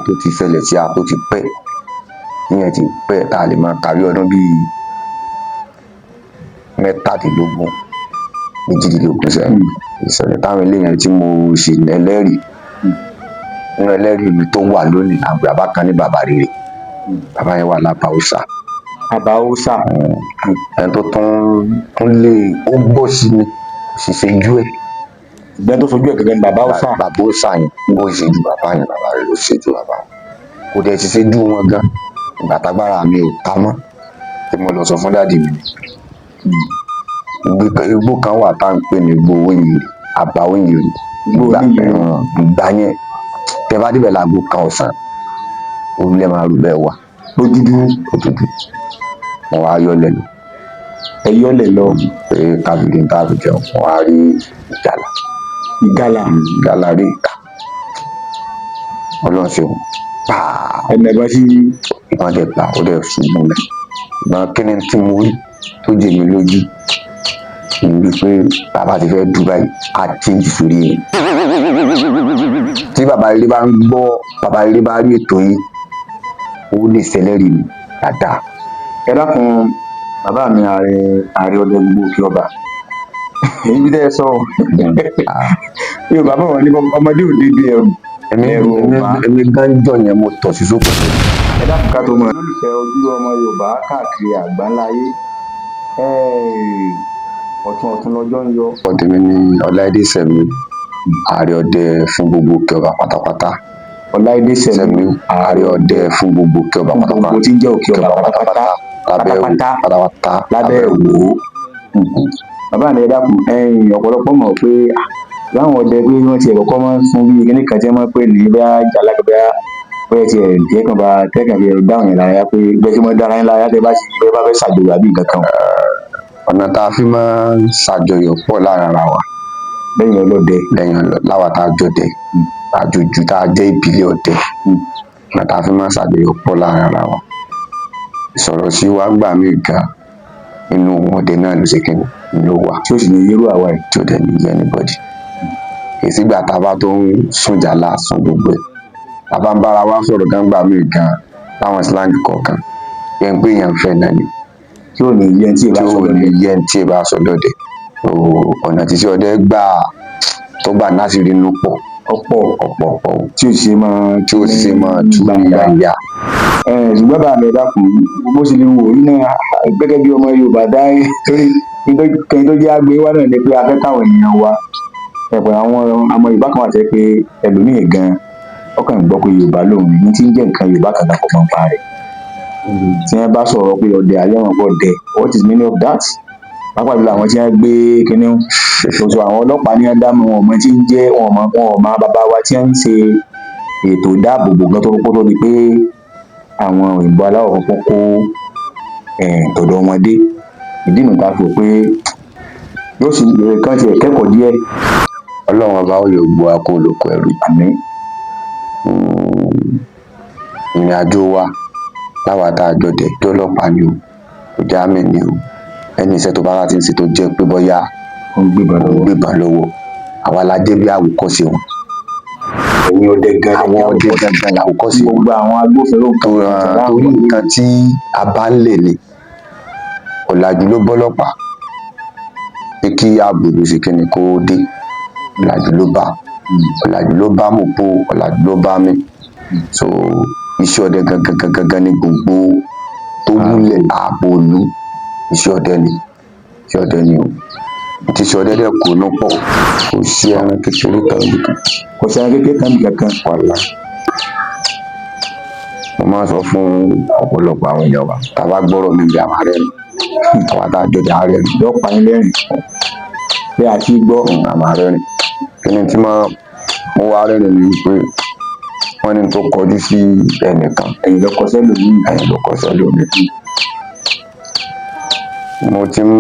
tó ti ṣẹlẹ̀ sí a tó ti pẹ́ ìyẹn ti pẹ́ tá a lè máa kárí ọdún bíi mẹ́tàdínlógún méjìdínlógún sẹ́yìn ìṣẹ̀lẹ̀ táwọn eléyàn tí mo ṣì ẹlẹ́rìí nínú ẹlẹ́rìí mi tó wà lónìí àgbẹ̀ bàbá kan ní bàbá rere bàbá yẹn wà lápá Haúsá Bàbá Haúsá ẹni tó tún lè ó gbọ́ sí mi kò sì ṣojú ẹ̀ ìgbẹ́ tó fojú ẹ̀ gẹ́gẹ́ ní bàbá Haúsá bàbá Haúsá yẹn ó ṣe ju bàbá yẹn bàbá rẹ̀ ló ṣe ju bàbá kò dẹ̀ ti ṣe ju wọn gan ìgbà tágbára mi ò ká mọ́ tí mo lọ sọ fún dáàdì mi igbó kan wà tá à ń pè ní igbó Oyinyiri àbá Oyinyiri ìgbà yẹn tẹ bá débẹ̀ láago kan ọ̀sán orílẹ̀ máa rú bẹ́ẹ̀ wà lójúdú wọn wá yọlẹ̀ lọ ẹ yọlẹ̀ lọ pé kábìrì ń tàbí jẹun wọn wá rí ìgalà rí ìka Ọlọ́run ṣeun ẹnẹ bá sí ìbọn dẹ̀ gbà ó dẹ̀ ṣubú lẹ̀ ìbọn kíni tí mo rí tó jẹ mi lójú ìwé pé bàbá ti fẹ́ dùn báyìí á change sórí yẹn tí bàbá rere bá ń gbọ́ bàbá rere bá rí ètò yìí ó lè ṣẹlẹ́rìí mi dáadáa. Ẹ dákun bàbá mi ààrẹ ọdẹ gbogbo òkè ọba èyí bí dẹ́ sọ Yorùbá bọ̀ wọ́n ní ọmọdé ò dédé ẹrù èmi gánjọ yẹn mo tọ̀ sí sókè. Ẹ dákun ká tó mọ̀ olólùfẹ́ ojú ọmọ Yorùbá káàkiri àgbáńlá ayé ọ̀tún lọ́jọ́ ń yọ. ọdẹ mi ní Ọláìdé Sẹ̀mí ààrẹ ọdẹ fún gbogbo òkè ọba pátápátá. Ọláìdé Sẹ̀mí ààrẹ ọdẹ fún gbogbo òkè ọba pátápátá. gbogbo tí ń jẹ́ òkè ọba pátápátá lábẹ́ Ìwó. Bàbá mi ẹ dákun ọ̀pọ̀lọpọ̀ mọ̀ pé láwọn ọdẹ pé wọ́n ti ẹ̀kọ́ máa ń fún bí kíní kan tí wọ́n máa ń pè ní bóyá jàlágbá bóyá ti ẹ̀ tẹ́kàn bí ẹ dáhùn yẹn lára pé bẹ́ẹ̀ tí wọ́n dára yín lára tẹ́ bá fẹ́ ṣàjọyọ̀ àbí nǹkan kan. ọ̀nà tá a fi máa ń ṣàjọyọ̀ pọ̀ lára ara wa lẹ́yìn ọlọ́dẹ láwa tá a jọdẹ àjòjù tá a jẹ́ ìbílẹ̀ ọdẹ ọ̀nà tá a fi máa ń ṣàjọyọ̀ pọ̀ lára ara wa ìsọ̀rọ̀ sí wa gbà mí gan inú ọdẹ náà ló ṣe kíni ló wà tí ó sì ní irú àwa yìí tí ó dẹ̀ ní yẹ anybody èsì gbà tá a bá tó ń sùn jàlá sùn gbogbo ẹ̀ tá a bá ń bára wa sọ̀rọ̀ gan gbà mí gan láwọn slang kọ̀ọ̀kan yẹn pé èèyàn fẹ́ náà ni tí ò ní yẹn tí ì bá sọ lọ́dẹ ọ̀nà tí ọdẹ gbà tó gbà násìrí inú pọ̀ ọ̀pọ̀ tí ó sì máa tú yáyà. ṣùgbọ́n bá mi dákun bó ṣe lè wò ó náà gẹ́gẹ́ bí ọmọ Yorùbá dá torí kẹ́yìn tó jẹ́ àgbẹ̀ wa náà ni pé afẹ́ káwọn èèyàn wa ẹ̀pọ̀ àwọn ọmọ Yorùbá kan wà tẹ́ pé ẹlòmíì gan ọkàn gbọ́ pé Yorùbá lòun ní tí ń jẹ́ nǹkan Yorùbá kan dákọ̀ mọ́ pa rẹ̀ tí wọ́n bá sọ̀rọ̀ pé ọdẹ ayéwọn bọ̀ dẹ what is meaning of that pápá ìlú àwọn tí wọ́n gbé kíní oṣù àwọn ọlọ́pàá ní ádámù wọn ọmọ tí ń jẹ́ wọn ọmọ bàbá wa tí wọ́n ń ṣe ètò ìdáàbòbò gan tó kó tó di pé àwọn òyìnbó aláwọ̀ funfun kó tọ̀dọ̀ wọn dé ìdí nìta fi pé yóò sì kàn tiẹ̀ kẹ́kọ̀ọ́ díẹ̀. Ọlọ́run ọba ó yọ gbọ́ akó olóko ẹrú àmín. ìrìn àjò wa láwa tá a jọ dẹ̀ jọ́lọ́pàá ni o kò já mi ni o ẹni iṣẹ́ tó bá wá ti ń ṣe tó jẹ́ pé bóyá ó ń gbébọn lọ́wọ́ àwa la dé bí àwòkọ́ṣe wọn. ẹ̀yin ọdẹ àwọn ọdẹ gangan làwòkọ́ṣe wọn. gbogbo àwọn agbófinró torí nǹkan tí a bá ń lè ní ọ̀làjú ló bọ́lọ́pàá pé kí ààbò ló ṣe kíni kó dé ọ̀làjú ló bá mọ̀pó ọ̀làjú ló bá mi so iṣẹ́ ọdẹ gangan ní gbogbo tó múlẹ̀ ààbò ìlú iṣẹ́ ọdẹ ni o ti ṣe ọdẹ dẹ̀ kó náà pọ̀ kò sí ẹran kékeré kan nìkan wàlá mo máa ń sọ fún ọ̀pọ̀lọpọ̀ àwọn èèyàn wa tá a bá gbọ́rọ̀ mi bí àwọn arẹ́rìn àwọn adájọ́ di arẹ́rìn lọ́pàá yín lẹ́rìn pé àti gbọ́ àwọn arẹ́rìn kí ni tí mo wá rẹ́rìn ni pé wọ́n ní tó kọjú sí ẹnìkan ẹ̀yìn lọ́kọ sẹ́lòmí mo ti ń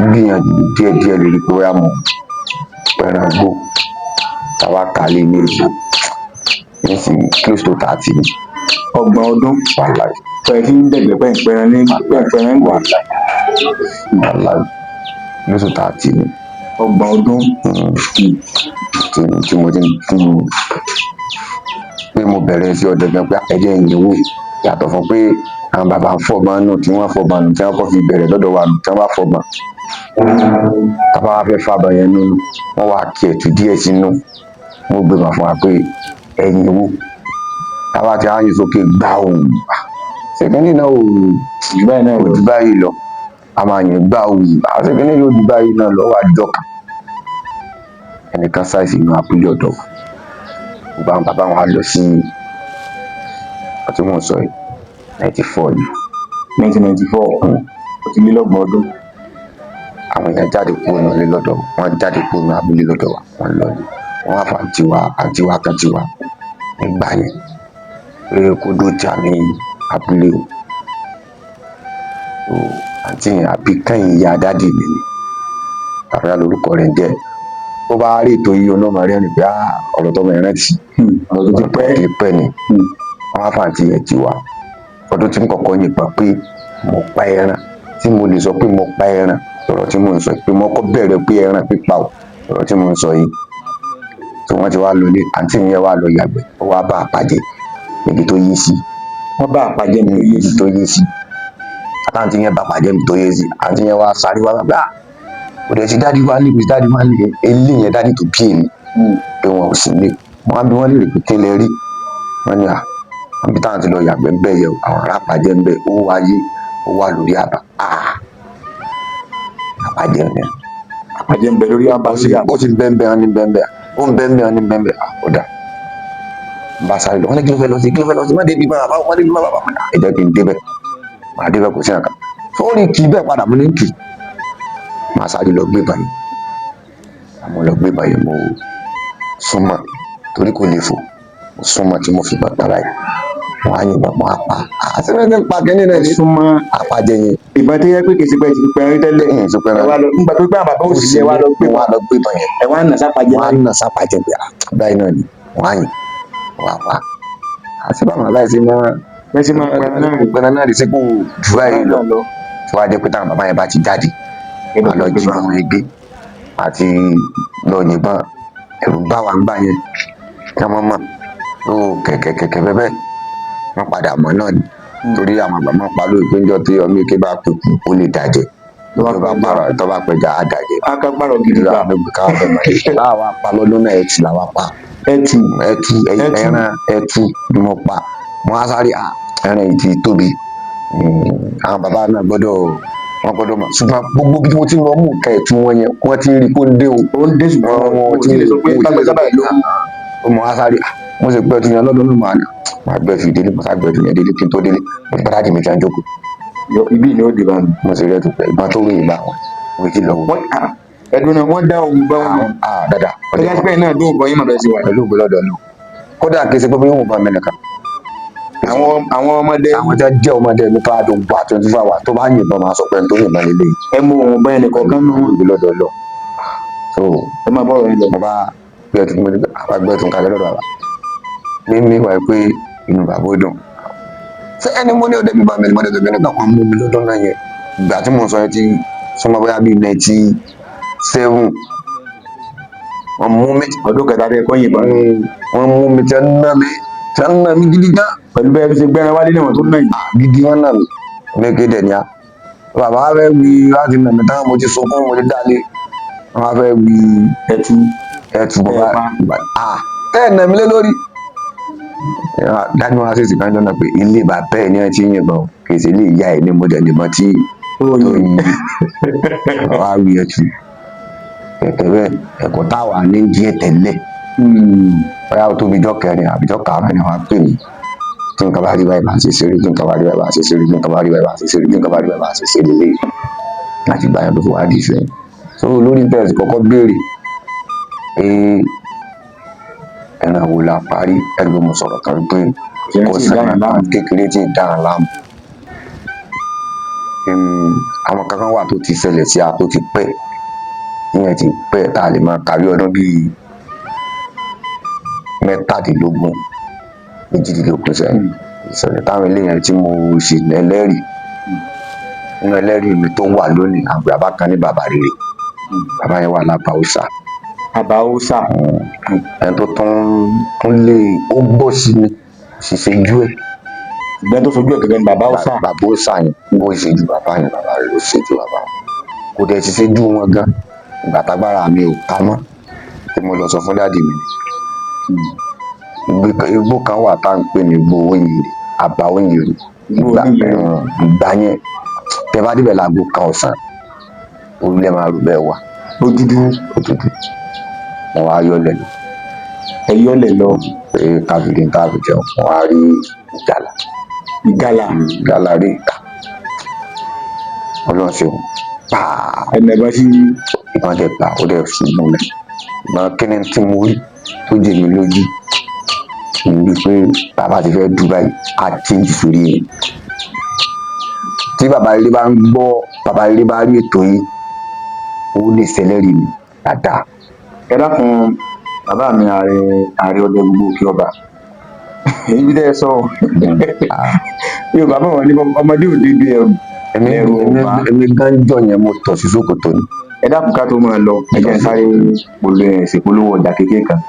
gbìyànjú díẹ̀díẹ̀ lórí pé wáyà mo pẹ̀rẹ̀ gbó táwa kálí ní èso nísìnyí close to 30 ni. 30 ọdún wàhálà pẹ̀lú tí ń dẹ̀gbẹ́ pẹ̀pẹ̀rẹ̀ ní pẹ̀pẹ̀rẹ̀ ń wà wàhálà close to 30 ni. 30 ọdún tí mo ti ń pé mo bẹ̀rẹ̀ sí ọdẹ gan pé ẹ̀jẹ̀ ìyẹ̀wò yàtọ̀ fún pé àwọn bàbá ń fọgbọ́n nù tí wọ́n fọgbọ́n nù tí wọ́n kọ́ fi bẹ̀rẹ̀ lọ́dọ̀ wa nù tí wọ́n bá fọgbọ́n tábà wá fẹ́ fàbọ̀ yẹn nínú wọ́n wá kí ẹ̀tù díẹ̀ sínú wọ́n gbé bá fún wa pé ẹ̀yìn wo tábà tí wọ́n á yí sókè gbà òun ṣèkínní náà ò bẹ́ẹ̀ náà ju báyìí lọ a máa yìn gbà òun ṣèkínní yóò ju báyìí náà lọ wá jọkàn ẹnìkan ṣàìsí inú abúlé ọ̀dọ̀ gbogbo àwọn bàbá wọn á lọ sí ọtí mò ń sọ yìí 94 ni 1994 ó ti lé lọ́gbọ̀n ọdún. àwọn èèyàn jáde kúrò nílé lọ́dọ̀ wọn jáde kúrò ní abúlé lọ́dọ̀ wa wọn lọ ní wọn wá fà àǹtí wa kan tiwa nígbà yẹn pé kó dó jà ní abúlé o àǹtí yẹn àbí kẹ́yìn ìyá dádì mi ni àfẹ́yà lórúkọ rẹ̀ ń jẹ́ ó bá rí ètò yìí ọlọ́mọ rẹ̀ ní pé ọ̀rọ̀ tọmọ yẹn rántí ọ̀rọ̀ tó ti pẹ́ ni wọn wá fà àǹtí yẹn tiwa ọdún tí ń kọ́kọ́ yìnbọn pé mo pa ẹran tí mo lè sọ pé mo pa ẹran ọ̀rọ̀ tí mo ń sọ pé mo kọ́ bẹ̀rẹ̀ pé ẹran pípa o ọ̀rọ̀ tí mo ń sọ yìí tí wọ́n ti wá lọlé àǹtí yẹn wá lọ yàgbẹ́ ó wá bá àpàjẹ níbi tó yé sí wọ́n bá àpàjẹ́ mi yé níbi tó yé sí àtàǹtí yẹn bá àpàjẹ níbi tó yé sí àǹtí yẹn wá sáré wá gbà kò dẹ̀ sí dáàdi wá níbi dáàdi wá ní ilé yẹn dáàdi tó bí èmi pé wọn ò sí lé wọn á bí wọn lè rè pé kí lè rí wọn ní àbí táwọn ti lọ yàgbẹ́ ń bẹ̀ yẹ àwọn ará àpàjẹ ń bẹ̀ ó wáyé ó wà lórí àbá àpàjẹ ni àpàjẹ́ ń bẹ lórí àbá sí àbá. ó ti bẹ́ẹ̀ ní bẹ́ẹ̀ ó ń bẹ́ẹ̀ ní bẹ́ẹ̀ ọ̀dà ń bá sáré lọ wọ́n ní kí ló fẹ́ lọ sí má débi máa bá wọ́n débi máa bá wọn ẹ̀jẹ̀ kì í débẹ̀ máa débẹ̀ kò sí àkà sórí kì í bẹ́ẹ̀ padà mo ní kì í máa sáré lọ gbé báyìí àmọ́ lọ gbé báyìí mo súnmọ́ torí kò lè fò mo súnmọ́ tí mo fi gbà para yìí wọ́n á yìnbọn mọ́ apá àti bẹ́ẹ̀ ní pa kẹ́ni náà ní súnmọ́ àpàjẹ yẹn ìbọn tó yẹ pé kì í ṣe pé ti pẹ́ẹ́rín tẹ́lẹ̀ ẹ wá lọ nígbà tó gbé àbàbà òsì ẹ wá lọ gbé wọ́n á lọ gbé bọ̀ yẹn ẹ wá nà sápàjẹ́ wọ́n á nà sápàjẹ pé báyìí náà ni wọ́n á yìn wọ́n á pa àti báwọn aláìsí máa bẹ́ẹ̀ sì máa pẹ́ẹ́rín náà ìpẹ́ẹ́rẹ́ náà lè ṣe kó jù báyìí lọ tí wọ́n á jẹ́ pé táwọn bàbá yẹn bá ti jáde wọ́n á lọ jí àwọn ẹgbẹ́ àti lọ yìnbọn ẹ̀rù bá wa ń gbà yẹn kí wọ́n mọ̀ ó kẹ̀kẹ́ bẹ́ẹ̀ wọ́n padà mọ̀ náà ni torí àwọn bàbá máa pa lórí pé ńjọ́ tí ọmọ èké bá kú ó lè dàjẹ́ tó bá pẹja á dàjẹ́ akágbárọ̀ gidi ìlú gbà àwọn ẹgbẹ́ káwọn fẹ́ mọ̀ láwa pa lọ́dún náà ẹtù làwa pa ẹtù ẹran ẹtù ni mo pa mo á sáré ẹran yìí ti tóbi àwọn bàbá náà gbọ́dọ̀ wọn gbọ́dọ̀ mọ̀ ṣùgbọ́n gbogbo bí wọ́n ti lọ mú nǹkan ẹ̀tù wọn yẹn wọ́n ti rí kó ń dé o ó ń dé ṣùgbọ́n wọn ti lè sọ pé tágbẹ́ sábà ìlú mo á sáré mo sì pẹ́ tu yẹn lọ́dún náà máa gbẹ́ fi délé mo sá gbẹ́ tu yẹn délé kí n tó délé mo ti bá dáàdì mi tí wọ́n jókòó ibi ni ó di bá mi. mo sì rẹ́ tu pẹ́ ìbọn tó wéyìn bá wọn mo ti lọ wọ. ẹdun náà wọ́n dá ohun bá wọn. dada ọjà pẹ́ náà dún ọgbọ́n yín màá bẹ́ẹ̀ sí wa. pẹ̀lú ògbólọ́dọ̀ náà kódà kí n ṣe pé bóyá òun bá mi nìkan àwọn ọmọdé àwọn tí wọ́n jẹ́ ọmọdé mi tó àdó gba 24 hours tó bá yìnbọn máa sọ pé n tó yìnbọn lélẹ̀ ẹ mú ohun bá ẹnì kọ̀ọ̀kan nù. ògbólọ́dọ̀ lọ so ẹ máa bọ̀rọ̀ yín lọ. mo bá gbẹ́tùn kalẹ̀ lọ́dọ̀ àbá mímí wà pé inú bàbá ó dùn ṣé ẹni mo ní ọdẹ bíbá mi ni mo ní ọdẹ bí nígbà kan mú mi lọ́dún náà yẹn ìgbà tí mo sọ yẹn ti súnmọ́ bóyá bíi 97 wọ́n mú mi ọdún kẹta tẹ kọ́ yìnbọn. wọ́n mú mi tí wọ́n ná mi gidi gan pẹ̀lú bẹ́ẹ̀ bí ṣe gbẹ́ran wálé náà tó náà yìí. gidi wọ́n ná mi méke dẹ̀ ni a bàbá wa fẹ́ wí láti nà mí táwọn mo ti sunkún mo ti dálé wọ́n wá fẹ́ wí ẹtù bàbá ẹ̀ nà mí lé lórí dájú wọn ṣèṣì kan jọ́nà pé ilé bàbá ẹ̀ ní ẹ̀ ti yìnbọn kì í ṣe ilé ìyá ẹ̀ ní mo dẹ̀ nìbọn tí tó yí wá wí ẹtù kẹ̀kẹ́ bẹ́ẹ̀ ẹ̀kọ́ táwa ní díẹ̀ tẹ́lẹ̀ bóyá o tóbi jọ́ kẹrin àbíjọ́ karùn-ún ni wọ́n á pè mí tí nǹkan bá rí báyìí bá ṣe ṣeré tí nǹkan bá rí báyìí bá ṣe ṣeré tí nǹkan bá rí báyìí bá ṣe ṣeré tí nǹkan bá rí báyìí bá ṣe ṣeré lé láti gbà yẹn tó fi wá di ìfẹ́ so lórí bẹ́ẹ̀ kọ́kọ́ béèrè pé ẹran wo la parí ẹni pé mo sọ̀rọ̀ kan pé kò sẹ́yìn láàmú kékeré tí ì dáhùn láàmú àwọn kankan wà tó ti ṣẹlẹ̀ sí a tó ti pẹ́ ìyẹn ti pẹ́ tá a lè máa kárí ọdún bíi 17 méjìdínlógún sẹ́yìn ìṣẹ̀lẹ̀ táwọn eléyàn tí mo sì lẹ́lẹ́rìí nínú ẹlẹ́rìí mi tó wà lónìí àgbẹ̀ abákan ní bàbá rere bàbá yẹn wà lápá òòṣà àbáwúsà ẹni tó tún lè ó gbọ́ sí ni ṣìṣẹ́jú ẹ̀ ìgbẹ́ tó sojú ẹ̀ gẹ́gẹ́ ní bàbá Hausa. bàbá ó sàyìn bó ṣe ju bàbá yẹn bàbá rẹ̀ ló ṣe ju bàbá wọn kò dẹ̀ ti ṣe ju wọn gan ìgbà tágbára mi ò ká mọ́ tí mo lọ sọ fún dáàdì mi igbó kan wà tá à ń pè ní igbó Oyèrè àbá Oyèrè ìgbà yẹn tẹ bá débẹ̀ láago kan ọ̀sán orílẹ̀ máa rò bẹ́ẹ̀ wà ó dúdú wọn wá yọlẹ̀ lọ ẹ yọlẹ̀ lọ pé káfíńdé káfí jẹun wọn wá rí ìgalà rí ìta ọlọ́run ṣeun pàà ẹnìyàn sí ìbọn dẹ̀ gbà ó dẹ̀ ṣubú rẹ̀ ìbọn kíni tí mo rí tó jẹ mí lójú ìwé pé bàbá ti fẹ́ dù báyìí àti ìfòrí yẹn tí bàbá ilé bá ń gbọ́ bàbá ilé bá rí ètò yìí ó lè ṣẹlẹ́rìí mi dáadáa. ẹ dákun bàbá mi ààrẹ ọdẹ gbogbo òkè ọba ibi tẹ́ ẹ sọ yorùbá bọ̀ wọ́n ní ọmọdé ò dédé ẹrù èmi gan jọ yẹn mo tọ̀ sí ṣòkòtò ni. ẹ dákun ká tó máa lọ ẹ jẹ́ sáré ṣèpolówó ọjà kékeré kan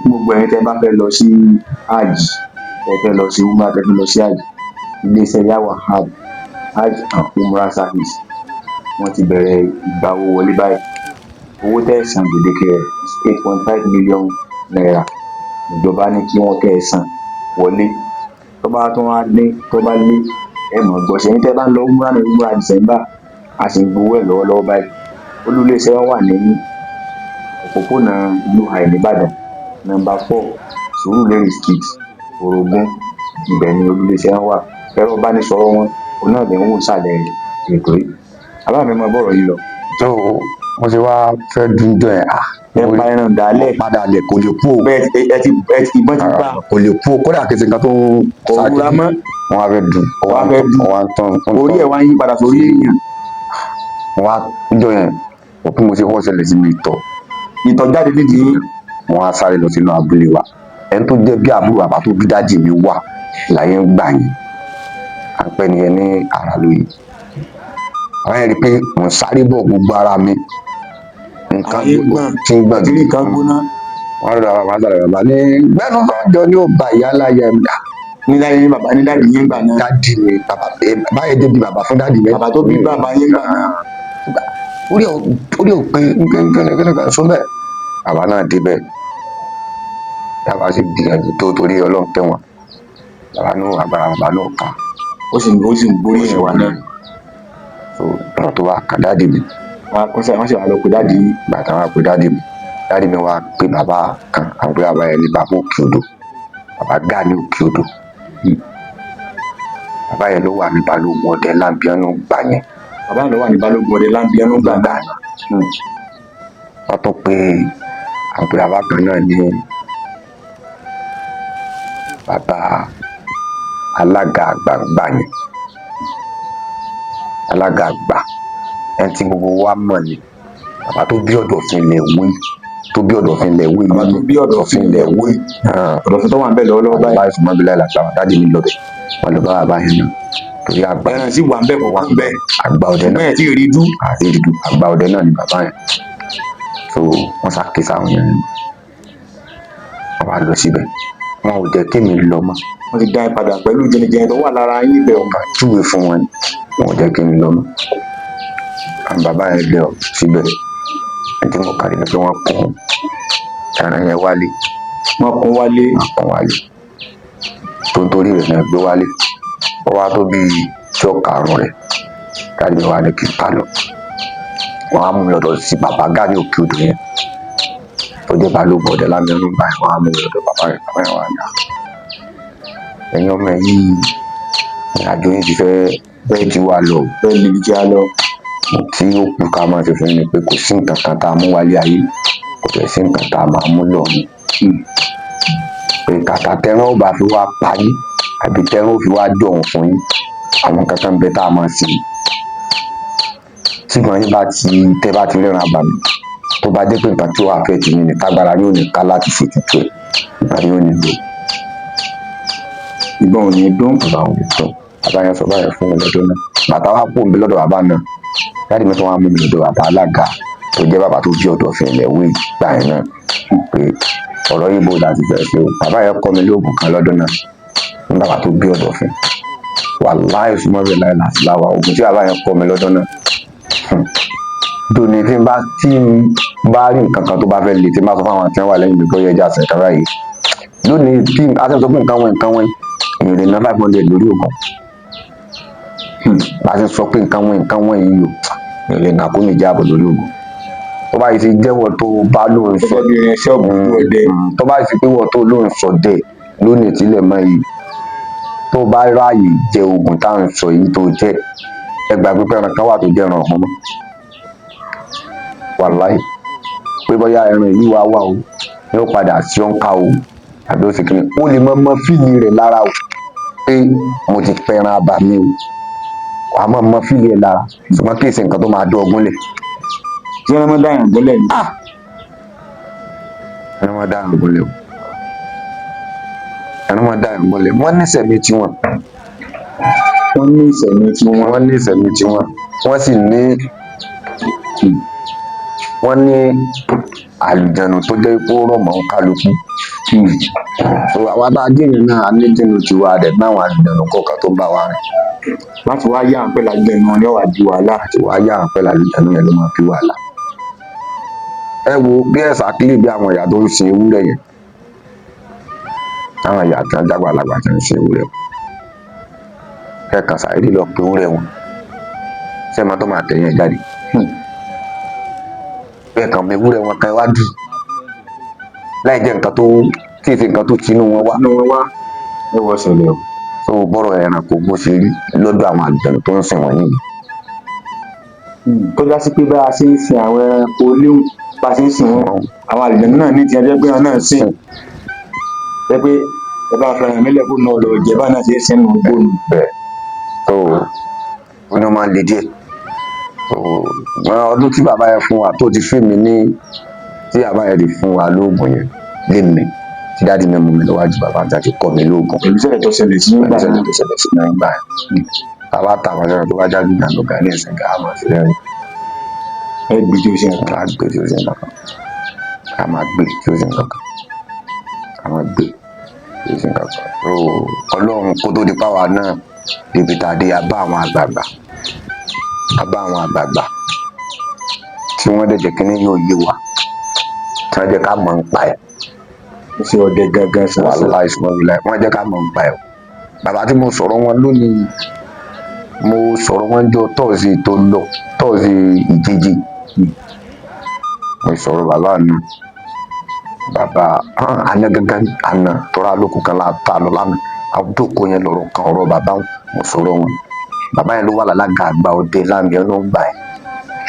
gbogbo ẹ̀yin tẹ́ bá fẹ́ lọ sí hajj tẹ́ fẹ́ lọ sí umrah tẹ́ fẹ́ lọ sí hajj iléeṣẹ́ Yawa hajj and umrah service wọ́n ti bẹ̀rẹ̀ ìgbà owó wọlé báyìí owó tẹ́ ẹ san gbèdéke rẹ̀ 8.5 million naira ìjọba ní kí wọ́n tẹ́ ẹ san wọlé tó bá tún wá dé tó bá lé ẹ mọ̀ gbọ́ sẹ́yìn tẹ́ bá ń lọ umrah ní umrah December a sì ń gbowó ẹ̀ lọ́wọ́lọ́wọ́ báyìí olúléeṣẹ́ wọn wà ní òpópónà ìlú Ìbàdàn nọ́mbà 4 Sùúrùlérè street Orogún ibẹ̀ ni olúléeṣẹ́ wọn wà ẹ̀rọ ìbánisọ̀rọ̀ wọn òun náà lè ń wò sàlẹ̀ ètò yìí àbá mi mọ bọ̀rọ̀ yìí lọ. tó mo ṣe wá fẹ́ dúdú ẹ̀ ẹ pa ẹran dálẹ̀ padà lẹ̀ kò lè kú o bẹ́ẹ̀ ẹ ti ìbọn ti gbà kò lè kú o kódà kìí ṣe nǹkan tó ń òwúra mọ́ wọn á fẹ́ dùn wọn á tán orí ẹ̀ wá ń yí padà sórí èèyàn wọn á jọ yẹn òpin mo ṣe wọ́n ṣẹlẹ̀ sí mi ìtọ̀ jáde nídìí wọn á sáré lọ sínú abúlé wa ẹni tó jẹ́ bí àbúrò bàbá tó bí dájì mi wà láyé ń gbà yín à ń pẹ́ nìyẹn ní ara lóye àwọn yẹn rí i pé mo ń sáré bọ̀ gbogbo ara mi nǹkan tí ń gbọ̀n àti nǹkan gbóná wọn lọ bàbá sọ̀rọ̀ bàbá ní gbẹ́nu lọ́jọ́ ní ó ba ìyá láyé mi dà níláyé ní bàbá ní dáàdì yín gbà náà dáàdì mi bàbá yẹn débi bàbá fún dáàdì mi bàbá tó bí bàbá yín gbà náà orí ò pé nǹkan sọ bẹ́ẹ̀ bàbá náà débẹ̀ bàbá sì gbìyànjú tó torí Ọlọ́run tẹ̀wọ̀n bàbá náà agbára bàbá náà kà ó sì ń gbórí ẹ̀ wá náà so ọ̀rọ̀ tó wà kà dáàdì mi wọ́n sì wá lọ pé dáàdì yìí bàtà wà pé dáàdì mi wá pé bàbá kan àwọn pé bàbá yẹn ní bàbá Òkè Odò bàbá gà ní Òkè Odò bàbá yẹn ló wà ní Balógun Ọdẹ Lábíánú gbà yẹn bàbá yẹn ló wà ní Balógun Ọdẹ Lábíánú gbà yẹn wọ́n tún pé àwọn pé bàbá kan náà ní bàbá alága àgbà gbà yẹn alága àgbà ẹni tí gbogbo wa mọ̀ ni bàbá tó bí Ọ̀dọ̀fin ilẹ̀ wé tó bí Ọ̀dọ̀fin ilẹ̀ wé bàbá tó bí Ọ̀dọ̀fin ilẹ̀ wé Ọ̀dọ̀fin tó wà ń bẹ̀ lọ́wọ́lọ́wọ́ báyìí báyìí fún mọ́bílẹ̀ làtà wọn dájú mi lọ́bẹ̀ wọn lọ bá bàbá yẹn náà torí àgbà ẹran sì wà ń bẹ̀ kọ̀ wá ń bẹ̀ àgbà ọdẹ náà bẹ́ẹ̀ tí rí dú àti ìdúdú àgbà ọdẹ náà ni bàbá yẹn so wọ́n ṣàkíyèsí àwọn yẹn wọ́n wá lọ síbẹ̀ wọn ò jẹ́ kémi lọ mọ́ wọ́n ti dá ẹ padà pẹ̀lú jẹnijẹni tó wà lára yín bẹ̀ ọ̀gá júwe fún wọn wọn ò jẹ́ kémi lọ mọ́ àwọn bàbá yẹn lọ síbẹ̀ ẹni tí mo kàrí ni pé wọ́n kún ẹran yẹn wálé wọ́n kún wálé tó ń torí rẹ̀ náà gbé wálé wọ́n wá tó bí jọ́ karùn-ún rẹ̀ dájú mi wá ní kí n ká lọ wọ́n á mú mi lọ́dọ̀ sí bàbá Gani Òkè Odò yẹn tó jẹ́ Balógun Ọdẹ Lábíánú gbà yẹn wọ́n á mú mi lọ́dọ̀ bàbá yẹn wá ní ẹ̀yin ọmọ yìí ìrìnàjò yìí ti fẹ́ ti wá lọ fẹ́ lè jẹ́ lọ tí ó kù ká máa ṣe fún mi pé kò sí nǹkan kan tá a mú wálé ayé kò tẹ̀ sí nǹkan tá a máa mú lọ ni pé kàkà tẹ́rán ó bá fi wá pa yín àbí tẹ́rán ó fi wá dọ̀hún fún yín àwọn kankan bẹ tá a máa ṣe tí ìgbọ̀n yín bá ti tẹ́ bá ti ríran àbàmì tó bá jẹ́ pé nǹkan tí ó wà fẹ́ tì mí ní tágbára yóò ní ká láti ṣètùtù ẹ̀ ìgbà yóò ní lò ìbọn ò ní dún ìgbà ò ní dún bàbá yẹn sọ báyẹn fún mi lọ́dọ̀ náà bàtà wà pò mí lọ́dọ̀ bàbá náà láti mi tó wá mú mi lọ́dọ̀ bàbá alága tó jẹ́ bàbá tó jí Ọ̀dọ̀fin ilẹ̀ wí gbà yẹn náà pé ọ̀rọ̀ yìí bó láti fẹ́ pé bàbá yẹn kọ́ mi lóògùn kan lọ́dún náà ní bàbá tó bí Ọ̀dọ̀fin wàláhì súnmọ́ bẹ́ẹ̀ láì láti láwa oògùn tí bàbá yẹn kọ́ mi lọ́dún náà dòní tí n bá rí nǹkan kan tó bá fẹ́ le tí n bá sọ fún àwọn tí wọ́n wà lẹ́yìn mi tó yẹ ẹja àṣẹ kan báyìí lónìí tí a ti sọ pé nǹkan wọn èèyàn lè ná 500 lórí oògùn bá a ti sọ pé nǹkan wọn yìí o èèyàn lè ná kó ní ìjáàbọ̀ lórí oògùn tó bá yìí ti jẹ́wọ́ tó bá lóun sọ tó bá yìí ti pé wọ́n tó lóun sọ dẹ̀ lónìí tílẹ̀ mọ́ yìí tó bá ráàyè jẹ oògùn tá à ń sọ yìí tó jẹ ẹgbàá pípẹ́ ẹran kan wà tó jẹ́ ẹran ọ̀hún wàláì pé bóyá ẹran yìí wá wà o yóò padà sí ọ̀nká o àbí ó sì kìíní ó lè mọ fíìlì rẹ̀ lára o pé mo ti pẹran abàmì o wàá mọ fíìlì rẹ̀ lára ṣùgbọ́n kí èsì nǹkan tó máa dún ọgbọ́n lẹ̀. tí wọ́n máa dá yàn gbọ́lẹ̀ ni. ẹran máa dá yàn gbọ́lẹ̀ o ẹran máa dá yàn gbọ́lẹ̀ wọ́n ní ìṣẹ̀mí tiwọn. wọ́n ní ìṣẹ̀mí tiwọn. wọ́n ní ìṣẹ̀mí tiwọn wọ́n sì ní wọ́n ní àlùjànnú tó jẹ́ pé ó rọ̀ mọ́ kálukú so àwọn bá dìrín náà a ní dínú tiwa rẹ̀ náwọn àlùjànnú kọ̀ọ̀kan tó ń bá wa rìn láti wá yá àpẹ́ làlùjànnú ni ó wà di wàhálà. àti wá yá àpẹ́ làlùjànnú yẹn ló máa fi wàhálà. ẹ wo bí ẹ̀sà kílì bí àwọn ìyá tó ń sin ewúrẹ́ yẹn àwọn ìyá tí wọ́n jágbàlagbà tí ń sin ewúrẹ́ kẹ́ẹ̀kan sàìdí lọ pé ewúrẹ́ wọn sẹ́ẹ̀ máa tó máa tẹ̀yìn ẹ̀ jáde bẹ́ẹ̀ kan ewúrẹ́ wọn kan wájú láì jẹ́ nǹkan tó tí èsì nǹkan tó tinú wọn wá. inú wọn wá ẹ wọ ṣẹlẹ̀ o. tó bọ́rọ̀ ẹranko bó ṣe rí lọ́dọ̀ àwọn àlùjànnú tó ń sìn wọ́n yìí. tó já sí pé bá a ṣe ń sin àwọn ẹranko léwu bá a ṣe ń sìn wọn àwọn àlùjànnú náà ní tiẹ̀ jẹ́ pé wọn náà sìn jẹ́ pé ẹ bá fẹ́ràn mílẹ̀ kó náà lọ jẹ́ bá náà ṣe é sìn nù gbóònù. bẹ́ẹ̀ tó wọn máa ń le díẹ̀ ọdún tí bàbá yẹn fún wa tó ti fún mi ní tí bàbá yẹn ti fún wa lóògùn yẹn lé mi tí dáàdi mi mú mi lọ́wájú bàbá àti àti kọ́ mi lóògùn. pẹ̀lú ìṣẹ̀lẹ̀ tó ṣẹlẹ̀ sí nígbà ìṣẹ̀lẹ̀ tó ṣẹlẹ̀ sí nígbà yẹn bàbá tàwọn ẹran tó bá jáde ìdáná ọ̀gá ní ẹ̀sìn gáà máa fi rẹ́rìn. ẹ gbé tí o ṣe nǹkan. a gbé tí o ṣe nǹkan a máa gbé tí o ṣe nǹkan a máa gbé tí o ṣe nǹkan ọlọ́run kó tó di páwa náà ibi tàdé a bá àwọn àgbààgbà tí wọ́n dẹ̀jẹ̀ kí ní yóò yé wa tí wọ́n jẹ́ ká mọ̀ ń pa ẹ̀. ó ṣe ọdẹ gangan sí wa. wàhálà ìṣúná ìlà wọ́n jẹ́ ká mọ̀ ń pa ẹ̀. bàbá tí mo sọ̀rọ̀ wọn lónìí mo sọ̀rọ̀ wọn jọ tọ́ọ̀sì tó lọ tọ́ọ̀sì ìjejì mo sọ̀rọ̀ bàbá mi bàbá àná gangan àná tọ́ra lókun kan láta lọ lánàá àdókò yẹn lọ́rọ̀ kan ọ̀rọ̀ bàbá mo sọ̀rọ̀ wọn bàbá yẹn ló wà lálága àgbà òde láàmì ẹ̀ ló ń gbà ẹ̀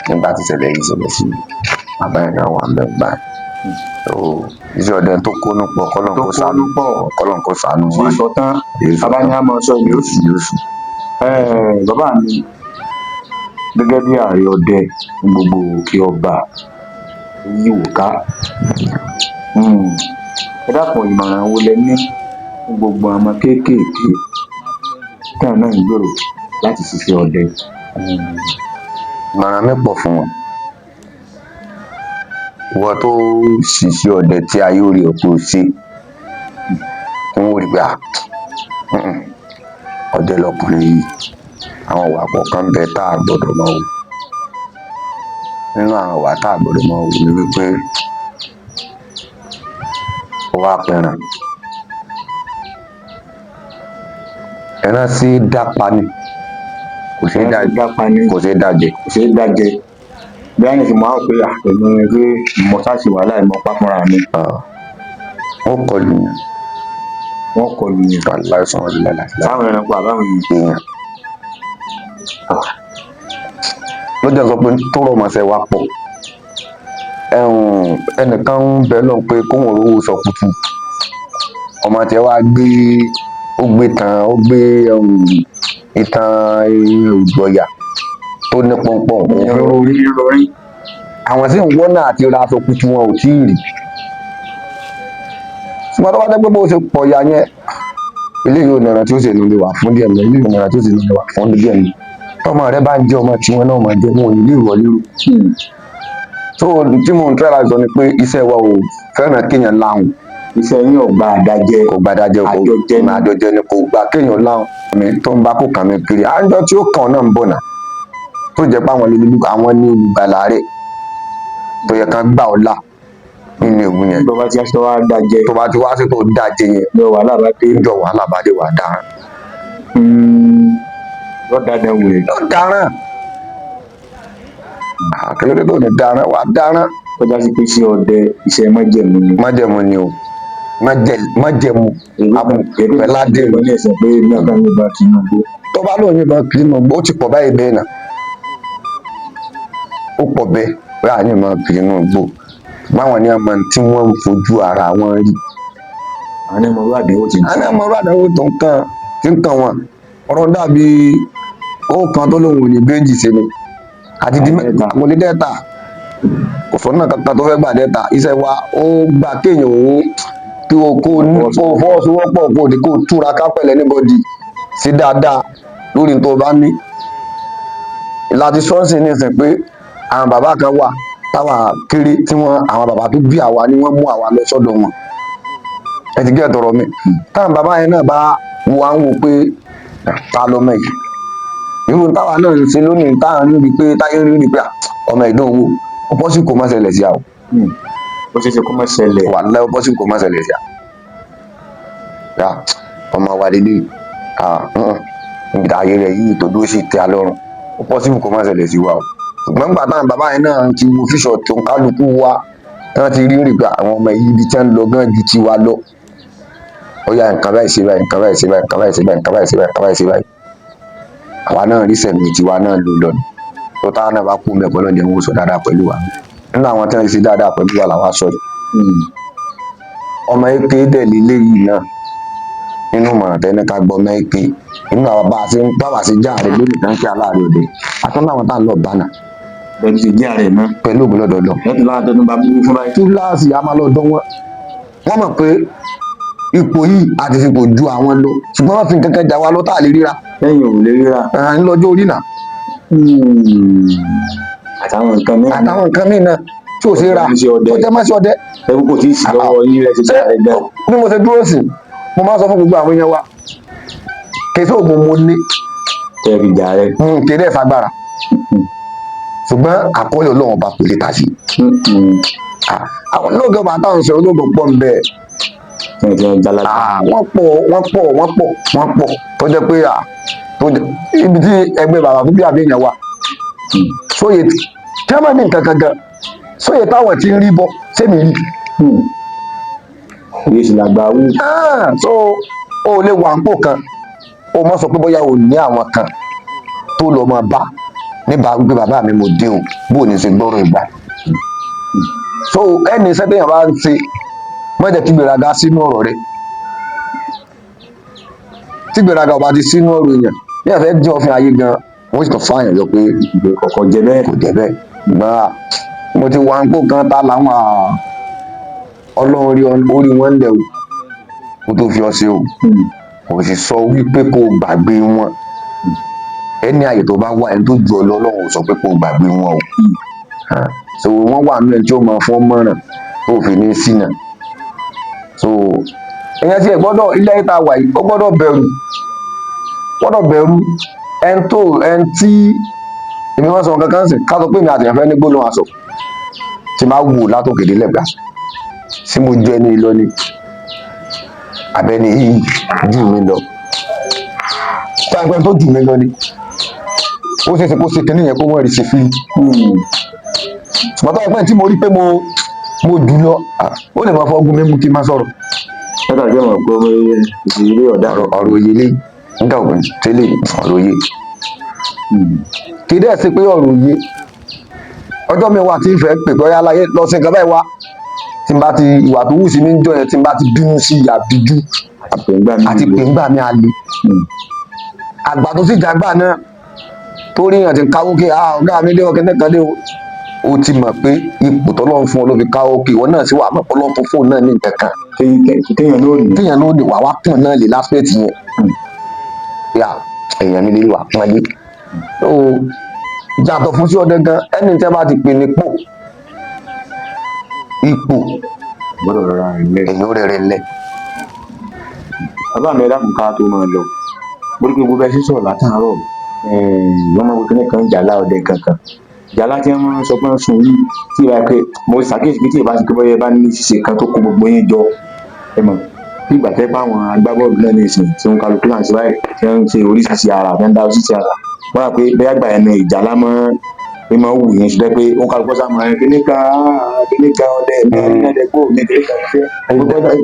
nígbà tí ìṣẹ̀lẹ̀ yìí ṣẹlẹ̀ sí bàbá yẹn náà wà ń bẹ̀ gbà ẹ̀ iṣẹ́ ọdẹ tó kónú pọ̀ kọ́lọ́n kó ṣàánú wọn. sísọ tán abánihámọ sọ yóò sì. bàbá mi gẹ́gẹ́ bí ààrẹ ọdẹ ní gbogbo òkè ọba yíwò ká ẹ dákun ìmọ̀ràn wo lẹ ní fún gbogbo ọmọ kéékèèké táwọn náà ń gbèrò láti ṣiṣẹ́ ọdẹ. ìmọ̀ràn mi pọ̀ fún wọn ìwọ tó ṣiṣẹ́ ọdẹ tí ayé orí ọ̀pọ̀ ṣe tí wọ́n rí pé ọdẹ lọkùnrin yìí àwọn ìwà kọ̀ọ̀kan bẹ tá a gbọ́dọ̀ máa wò nínú àwọn ìwà tá a gbọ́dọ̀ máa wò ni wípé ó wá pẹran ẹran sí dápa ni kò ṣeé dájẹ bí a yẹn ti máa ń pè àpẹẹrẹ ní pé mo ṣáàṣì wàhálà ìmọ̀pá fúnra mi. wọ́n kọlù yẹn aláìsàn ọ̀lẹ́ láti sáwọn ẹranko àbáwọn èèyàn ló jẹ́ sọ pé tó rọ̀ mọ́sẹ̀ wá pọ̀ ẹnìkan ń bẹ lọ́n pé kóhùn olówó sọ kùtù ọmọ tí wàá gbé ìtàn òjòyà tó ní pọ́npọ́n òfin orí àwọn sì ń wọ́nà àti ra aṣọ kùtù wọn ò tí ì rí ṣùgbọ́n tó bá jẹ́ pé bó ṣe pọ̀ ya yẹn ilé yóò nira tí ó ṣe lè wà fún díẹ̀ mọ́ ilé yóò nira tí ó ṣe lè wà fún díẹ̀ mọ́ tọ́mọ rẹ bá ń jẹ́ ọmọ tí wọn náà máa jẹ́ wọn ò ní lè wọlé rò so tí mo ń tẹ́ la sọ ni pé iṣẹ́ wa ò fẹ́ràn kéèyàn láhùn iṣẹ́ yín ọgbà àdájẹ kò gbàdájẹ àjọjẹ ni kò gbà kéèyàn láhùn mi tó ń bá kó kàn mí kiri àjọ tí ó kàn náà ń bọ̀ náà tó jẹ́ pé àwọn ní olùgbàlà rẹ̀ tó yẹ ká gbà ọ́ là nínú ewu yẹn tó bá ti aṣọ wa dájẹ tó bá ti wá sí tó dájẹ yẹn lọ wàhálà bá dé níjọ wàhálà bá dé wà dáràn lọ́dàdàn wèrè lọ dáràn àkẹlẹ́dẹ́ tó ní dáràn wà dáràn kọjá sí pé ṣé ọdẹ iṣẹ́ májẹ̀mú ni májẹ̀mú ni o májẹ̀mú pẹ̀ládé ìwọ ní ẹsẹ̀ pé ní ọ̀gá yóò bá Tinubu tó bá lóun yìnbọn Tinubu ó ti pọ̀ báyìí bẹ́ẹ̀ náà ó pọ̀ bẹ́ẹ̀ bẹ́ẹ̀ àní ìmọ̀ Tinubu báwọn ní ọmọ tí wọ́n ń fojú ara wọn rí àwọn ẹmọ ọlọ́ àdéhùn ti àwọn ọmọ rádàwó tó ń kàn wọn ọ̀rọ̀ dàbí ó kan tó lóun ò ní bẹ́ẹ̀jì sí ni àti di kò ní dẹ́ta kò fọ́nà kankan tó fẹ́ gbà dẹ́ta iṣẹ́ wa ó gbà kéèyàn òun kí o kó fọwọ́sowọ́pọ̀ kó o ní kó o túra ká pẹ̀lẹ́ níbọ̀dì sí dáadáa lórí tó o bá ní láti sọ́ọ̀sì ní ìsìn pé àwọn bàbá kan wà táwa kéré tí àwọn bàbá tó bí àwa ni wọ́n mú àwa lọ sọ́dọ̀ wọn ẹ ti gé ẹ̀tọ́rọ̀ mi táwọn bàbá yẹn náà bá wo à ń wo pé ta lọmọ yìí irú táwa náà ń ṣe lónìí táwọn rí pé táyé rí pé ọmọ ìdánwò ó bọ́ sí kò má ṣẹlẹ̀ sí àwọn ó ṣeé ṣe kó má ṣẹlẹ̀ wà lẹ́ ó bọ́ sí kò má ṣẹlẹ̀ sí àwọn ọmọ wa lélẹ̀ níbi ayé rẹ̀ yìí tó dúró sí tẹ́ alọ́run ó bọ́ sí kò má ṣẹlẹ̀ sí wa o ṣùgbọ́n nígbà táwọn bàbá yẹn náà ti wo fíṣọ̀ tó ń kálukú wa wọ́n ti rí pé àwọn ọmọ yìí ibi tí wọ́n lọ gan ju tiwa lọ ó yá nǹkan báyìí ṣe báyìí nǹkan báyìí ṣe báyìí nǹkan báyìí ṣe báyìí nǹkan báyìí ṣe báyìí nǹkan báyìí ṣe báyìí àwa náà rí sẹ̀mí tiwa náà lò lọ tó táwọn náà bá kú mẹ́kọ̀ọ́ náà jẹ́ ń wò sọ dáadáa pẹ̀lú wa nínú àwọn tí wọ́n ti ṣe dáadáa pẹ̀lú wa làwa sọ yìí ọmọ eke dẹ̀ lílé yìí náà nínú mọ̀ràn tẹ́ni ká gbọ́ ọmọ eke nínú àwọn bá a ṣe ń pàwà sí jáde lórí ìtànkì aláàrẹ òde àtúntò àwọn tá à ń lọ bánà bẹ́ẹ̀ ti jẹ́ ààrẹ náà pẹ̀lú ògùn lọ́dọọdọ lẹ́tọ̀ láwọn tó ń bá bíbí fúnra ẹ̀ túláàsì a máa lọ dán wọ́n mọ̀ pé ipò yìí àti ipò ju àwọn lọ ṣùgbọ́n wọ́n fi kankan jà wá lọ tá à lè ríra lẹ́yìn òun lè ríra ń lọ́jọ́ orí náà àtàwọn nǹkan mìíràn àtàwọn nǹkan míì náà tí ò sí ra tó jẹ́ mọ́ sí ọdẹ ẹ̀rù kò tí ì sí lọ́wọ́ yín rẹ̀ ti ṣé jẹ́ ààrẹ gan bí mo ṣe dúró sí mo máa sọ fún gbogbo àwọn èèyàn wa kèsì òògùn mo ní tẹ̀rì ìjà rẹ̀ kéde ìfagbára ṣùgbọ́n àkọọ́lẹ̀ Ọlọ́run ọba kò lè tà sí àwọn olóògùn ọba táwọn sọ olóògùn pọ̀ ń bẹ́ẹ̀ tẹ̀rì jalaja wọ́n pọ̀ tó jẹ́ pé ibi tí ẹgbẹ́ bàbá fún bí àbí èèyàn wà sóye tí wọ́n bá ní nǹkan kankan sóye táwọn ti ń rí bọ́ sẹ́mi rí èyí sì làgbà wú so o lè wà ń pò kan o mọ̀ sọ pé bóyá o ní àwọn kan tó lọ máa bá níbà gbé bàbá mi mo dé o bó o ní ṣe gbọ́rọ̀ ìgbà so ẹni iṣẹ́ téèyàn bá ń ṣe mọ̀jẹ̀ kí gbèrágà sínú ọ̀rọ̀ rẹ̀ tí gbèrágà ọba ti sínú ọ̀rọ̀ èèyàn ní ẹ̀fẹ́ jẹ́ òfin ayé gan wọ́n sì tàn fáyàn yọ pé ìgbé kọ̀ọ̀kan jẹ bẹ́ẹ̀ kò jẹ́ bẹ́ẹ̀ gbọ́n mo ti wà ń pò kan tá láwọn Ọlọ́run rí orí wọn lẹ̀ o kó tó fi ọ ṣe o kò sì sọ wípé kó gbàgbé wọn ẹni àyè tó bá wà ẹni tó ju Ọlọ́run sọ pé kó gbàgbé wọn o so wọ́n wà nínú ẹni tí ó máa fún mọ̀ràn tó fi ní sínà so ìyẹn tí ẹ gbọ́dọ̀ ilé ayé tá a wà yìí ó gbọ́dọ̀ bẹ̀rù ẹni tí èmi wọ́n sọ kankan sí ká sọ pé mi àtìyànfẹ́ ní gbólóhùn aṣọ tí máa wò látòkè délẹ̀ gbà sí mo jẹ́ ní ìlọ ni abẹ́ni yìí jù mí lọ tí a gbẹ́ tó jù mí lọ ni ó ṣeéṣe kó ṣe kínní yẹn kó wọ́n rí ṣe fíìlì ṣùgbọ́n tó ẹgbẹ́ tí mo rí pé mo jù lọ ó lè máa fọ́gùn mímú kí n má sọ̀rọ̀ lọ́dà jẹ́ mọ̀ pé ìrírí ọ̀dà ọ̀rọ̀ òye lé nígbà ògùn tẹ́lẹ̀ ọ̀rọ̀ òye kì í dẹ̀ sí pé ọ̀rọ̀ òye ọjọ́ mi wà tí ń fẹ́ pè pé ọyá láyé lọ sí nǹkan báyìí wá tí n bá ti ìwà tó wù sí mi ń jọ yẹn tí n bá ti bínú sí àbíjú àti pèǹgbà mi àlè àgbà tó sì jàgbà náà tó rí yàn ti káwó kí ọ̀gá mi dé ọkẹ́ nẹ́kan dé o ti mọ̀ pé ipò tọ́lọ́run fún ọ ló fi káwó kí ìwọ náà sì wà mọ̀ ọlọ́run fóònù náà ní nǹkan kan téèyàn ló lè wà wá pọ̀ náà lè láspẹ̀tì yẹn yà èèyàn mi lè wà pọ́n lé yàtọ̀ fún sí ọdẹ gan ẹni tẹ́ bá ti pè ní pò ipò gbọ́dọ̀ rọra rìn lẹ̀. èèyàn rẹ̀ lẹ̀. Bàbá mi ẹ dákun ká tó máa lọ mo rí pé gbogbo ẹ ṣe sọ̀rọ̀ látàárọ̀ wọ́n máa wo kíní kan jàlá ọdẹ kankan jàlá tí wọ́n máa ń sọ pé wọ́n sùn yìí tí ìbá pé mo ṣàkíyèsí pé tí ìbá ti pé bọ́yá bá ní ṣíṣe kan tó kó gbogbo yín jọ ẹ mọ̀ bí ìgbà tẹ́ bá àwọn agbábọ́ọ̀lù náà ní ìsìn tí wọ́n kálukú náà ṣe báyìí tí wọ́n ń ṣe oríṣiríṣi ara tí wọ́n ń dá oríṣiríṣi ara wọ́n rà pé bẹ́ẹ̀ àgbà ẹni ìjàlá mọ́ ẹ máa wù yẹn ṣùgbọ́n pé wọ́n kálukú sáà mọ̀ kíní kan ọdẹ ẹ̀ẹ́dẹ́gbò ní kíní kan ṣe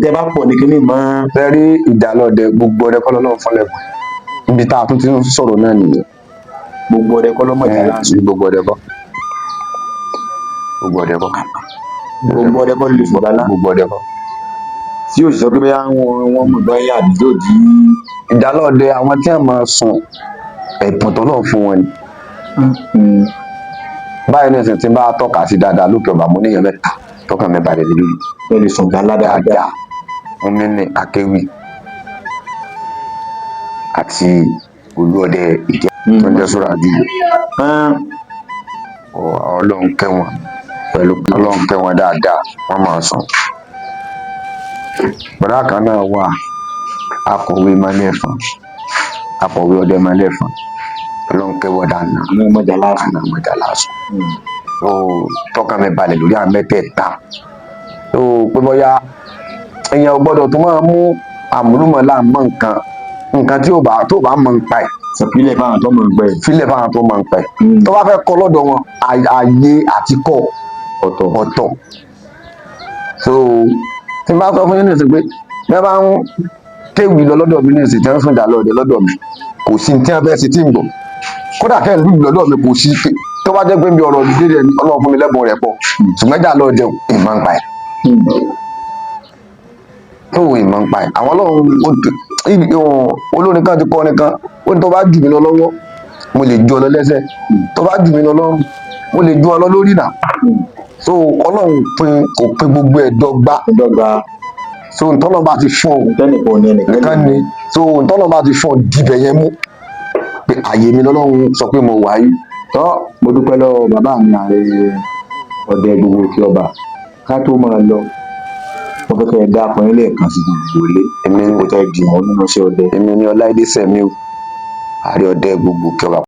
tẹ́ bá pọ̀ ní kíní mọ́. fẹ́ rí ìjàlọ́dẹ gbogbo ọdẹ kọ́ lọ́lọ́run fọ́lẹ́kùn níbi tá a tún ti ń sọ̀rọ̀ náà nìyẹn. gbogbo ọdẹ kọ́ lọ́mọ ìjàlá sí gbogbo ọdẹ kọ́ gbogbo ọdẹ kọ́ gbogbo ọdẹ kọ́ lè fò lálá gbogbo ọdẹ kọ́. tí yóò sọ pé bóyá wọ́n mọ̀ báyà àdúgbò dí. ìjàlọ́dẹ àwọn tí wọ́n máa sùn ẹ̀bùn tó náà fún wọn ni. báyìí ní ìsìn tí n bá tọ́ka sí dáadáa lókè ọba mo níyàn mẹ́ta tọ́ka mẹ́ta rẹ̀ lórí. ẹ lè sùn jàlá dáadáa. wọ́n ní ní akéwì àti olúọdẹ ìdí tó ń jẹ́ sóra àdúgbò. ọlọ́run kẹ́ wọn pẹ̀lú ọlọ́run kẹ́ wọn dáadáa wọ́n máa sùn. bọ̀dá kan náà wà akọ̀wé malẹ́fọ̀n akọ̀wé ọdẹ malẹ́fọ̀n ọlọ́run kẹ́ wọ́n dáná àwọn ọmọdé lásán. àwọn ọmọdé lásán. tọ́ka mi balẹ̀ lórí àwọn mẹ́tẹ̀ẹ̀ta pé bóyá èèyàn ò gbọ́dọ̀ tó máa mú àmúlùmọ̀lá mọ́ nǹkan tí tó bá mọ̀ ń pa ẹ̀. fílẹ̀ fáwọn tó mọ̀ ń pẹ́. fílẹ̀ fáwọn tó mọ̀ ń pẹ́. tó bá fẹ́ kọ́ lọ́dọ̀ wọn ààyè àti kọ́ ọ̀tọ̀. tí n bá sọ fún yín nìsín pé bí wọ́n bá ń kéwì lọ lọ́dọ̀ mi nìsín tí wọ́n fún ìdálọ́ọ̀dẹ lọ́dọ̀ mi kò sí tí wọ́n fẹ́ sí tí ń gbọ́ kódà kẹ́ ẹ̀ lù lọ́dọ̀ mi kò sí tó bá jẹ́ pé bí ọ̀rọ̀ ìdílé rẹ̀ ọlọ́run fún mi lẹ́bùn rẹ̀ pọ̀ ṣùgbọ́n ìdálọ́ọ̀dẹ ìmọ̀ ń pa ẹ̀. tó ìmọ̀ ń pa ẹ̀ àwọn olórin kan ti kọ́ nìkan ó ní tó bá jù mí lọ lọ́wọ́ mo lè ju ọ lọ lẹ́sẹ̀ tó bá jù mí lọ lọ́rùn mo lè ju ọ lọ lórí nà so ọlọ́run kò pín gbogbo ẹ̀ dọ́gba so ntọ́nà bá ti fún ọ nìkan ni so ntọ́nà bá ti fún ọ dìbẹ̀ yẹn mú pé àyè mi lọ́lọ́run sọ pé mo wà yìí. tọ́ mo dúpẹ́ lọ́wọ́ bàbá mi ààrẹ ọdẹ gbogbo tí ọba ká tó máa lọ wọ́n fẹ́ kẹ́ ẹ dá apọ̀ ilé ẹ̀kan sí gbogbo ilé èmi kò tẹ́ di àwọn nínú iṣẹ́ ọdẹ. èmi ni Ọláìdé Sẹ̀míù ààrẹ ọdẹ gbogbo tí ọba.